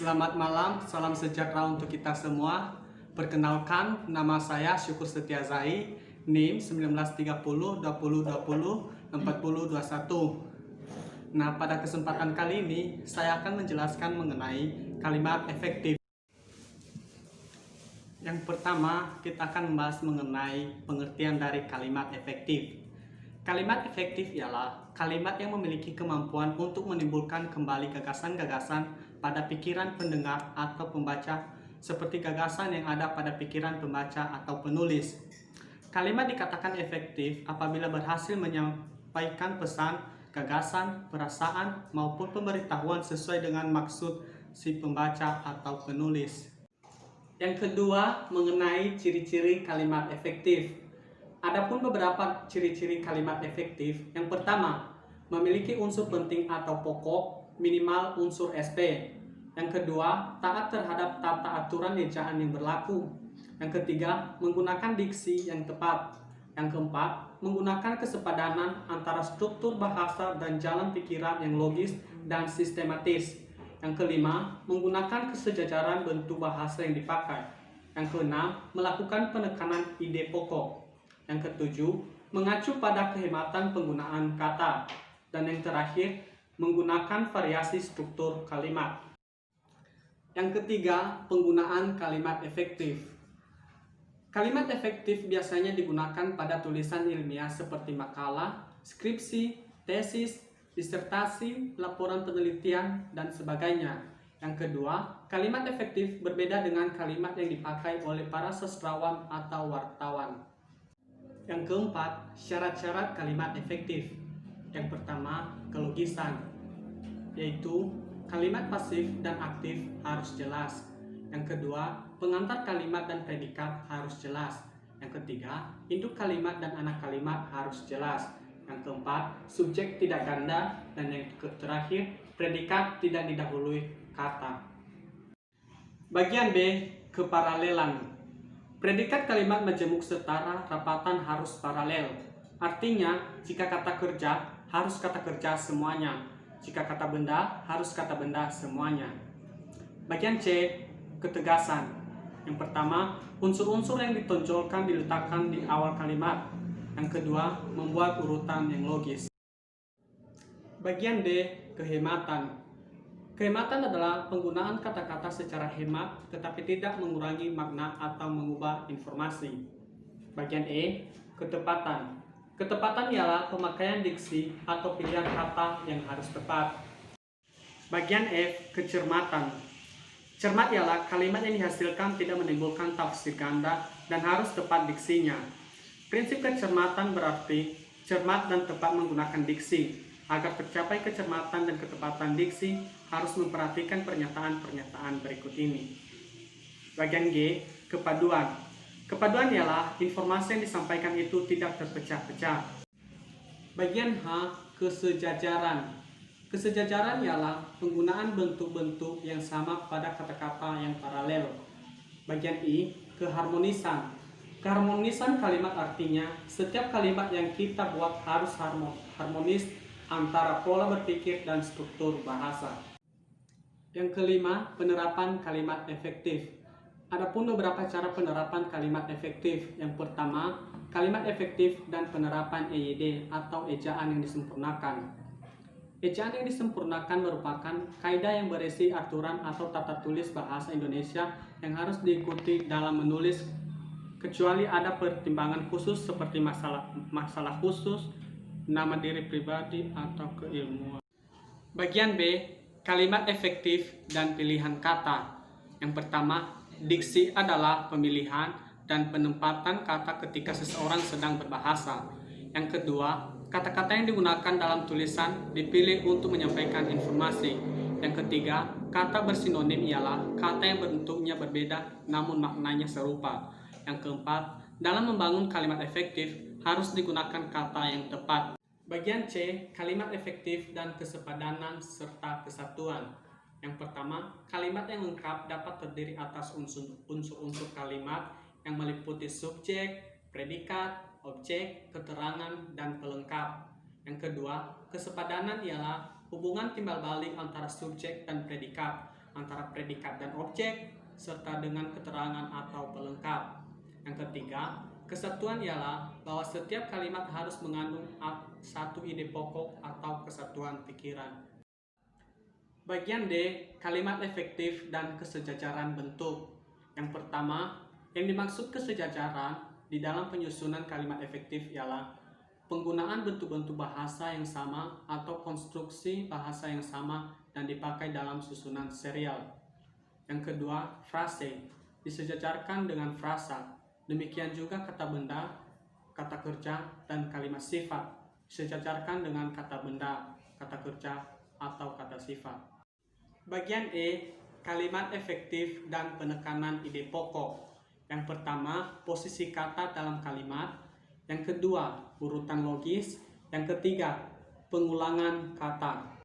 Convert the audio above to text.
Selamat malam, salam sejahtera untuk kita semua. Perkenalkan, nama saya Syukur Setia Zai, NIM 1930 20 20 40 21. Nah, pada kesempatan kali ini saya akan menjelaskan mengenai kalimat efektif. Yang pertama, kita akan membahas mengenai pengertian dari kalimat efektif. Kalimat efektif ialah kalimat yang memiliki kemampuan untuk menimbulkan kembali gagasan-gagasan pada pikiran pendengar atau pembaca, seperti gagasan yang ada pada pikiran pembaca atau penulis. Kalimat dikatakan efektif apabila berhasil menyampaikan pesan, gagasan, perasaan, maupun pemberitahuan sesuai dengan maksud si pembaca atau penulis. Yang kedua, mengenai ciri-ciri kalimat efektif. Adapun beberapa ciri-ciri kalimat efektif. Yang pertama, memiliki unsur penting atau pokok, minimal unsur SP. Yang kedua, taat terhadap tata aturan ejaan yang berlaku. Yang ketiga, menggunakan diksi yang tepat. Yang keempat, menggunakan kesepadanan antara struktur bahasa dan jalan pikiran yang logis dan sistematis. Yang kelima, menggunakan kesejajaran bentuk bahasa yang dipakai. Yang keenam, melakukan penekanan ide pokok. Yang ketujuh, mengacu pada kehematan penggunaan kata. Dan yang terakhir, menggunakan variasi struktur kalimat. Yang ketiga, penggunaan kalimat efektif. Kalimat efektif biasanya digunakan pada tulisan ilmiah seperti makalah, skripsi, tesis, disertasi, laporan penelitian, dan sebagainya. Yang kedua, kalimat efektif berbeda dengan kalimat yang dipakai oleh para sastrawan atau wartawan. Yang keempat, syarat-syarat kalimat efektif. Yang pertama, kelogisan, yaitu kalimat pasif dan aktif harus jelas. Yang kedua, pengantar kalimat dan predikat harus jelas. Yang ketiga, induk kalimat dan anak kalimat harus jelas. Yang keempat, subjek tidak ganda. Dan yang terakhir, predikat tidak didahului kata. Bagian B, keparalelan. Predikat kalimat majemuk setara rapatan harus paralel. Artinya, jika kata kerja, harus kata kerja semuanya. Jika kata benda, harus kata benda semuanya. Bagian C, ketegasan. Yang pertama, unsur-unsur yang ditonjolkan diletakkan di awal kalimat. Yang kedua, membuat urutan yang logis. Bagian D, kehematan. Kehematan adalah penggunaan kata-kata secara hemat tetapi tidak mengurangi makna atau mengubah informasi. Bagian E, ketepatan. Ketepatan ialah pemakaian diksi atau pilihan kata yang harus tepat. Bagian F, kecermatan. Cermat ialah kalimat yang dihasilkan tidak menimbulkan tafsir ganda dan harus tepat diksinya. Prinsip kecermatan berarti cermat dan tepat menggunakan diksi. Agar tercapai kecermatan dan ketepatan diksi, harus memperhatikan pernyataan-pernyataan berikut ini. Bagian G, kepaduan. Kepaduan ialah informasi yang disampaikan itu tidak terpecah-pecah. Bagian H, kesejajaran. Kesejajaran ialah penggunaan bentuk-bentuk yang sama pada kata-kata yang paralel. Bagian I, keharmonisan. Keharmonisan kalimat artinya setiap kalimat yang kita buat harus harmonis antara pola berpikir dan struktur bahasa. Yang kelima, penerapan kalimat efektif. Adapun beberapa cara penerapan kalimat efektif. Yang pertama, kalimat efektif dan penerapan EYD atau ejaan yang disempurnakan. Ejaan yang disempurnakan merupakan kaidah yang berisi aturan atau tata tulis bahasa Indonesia yang harus diikuti dalam menulis, kecuali ada pertimbangan khusus seperti masalah khusus, nama diri pribadi, atau keilmuan. Bagian B, kalimat efektif dan pilihan kata. Yang pertama, diksi adalah pemilihan dan penempatan kata ketika seseorang sedang berbahasa. Yang kedua, kata-kata yang digunakan dalam tulisan dipilih untuk menyampaikan informasi. Yang ketiga, kata bersinonim ialah kata yang bentuknya berbeda namun maknanya serupa. Yang keempat, dalam membangun kalimat efektif harus digunakan kata yang tepat. Bagian C, kalimat efektif dan kesepadanan serta kesatuan. Yang pertama, kalimat yang lengkap dapat terdiri atas unsur-unsur kalimat yang meliputi subjek, predikat, objek, keterangan, dan pelengkap. Yang kedua, kesepadanan ialah hubungan timbal balik antara subjek dan predikat. antara predikat dan objek, serta dengan keterangan atau pelengkap. Yang ketiga, kesatuan ialah bahwa setiap kalimat harus mengandung satu ide pokok atau kesatuan pikiran. Bagian D, kalimat efektif dan kesejajaran bentuk. Yang pertama, yang dimaksud kesejajaran di dalam penyusunan kalimat efektif ialah penggunaan bentuk-bentuk bahasa yang sama atau konstruksi bahasa yang sama dan dipakai dalam susunan serial. Yang kedua, frase disejajarkan dengan frasa. Demikian juga kata benda, kata kerja, dan kalimat sifat disejajarkan dengan kata benda, kata kerja, atau kata sifat. Bagian E, kalimat efektif dan penekanan ide pokok. Yang pertama, posisi kata dalam kalimat. Yang kedua, urutan logis. Yang ketiga, pengulangan kata.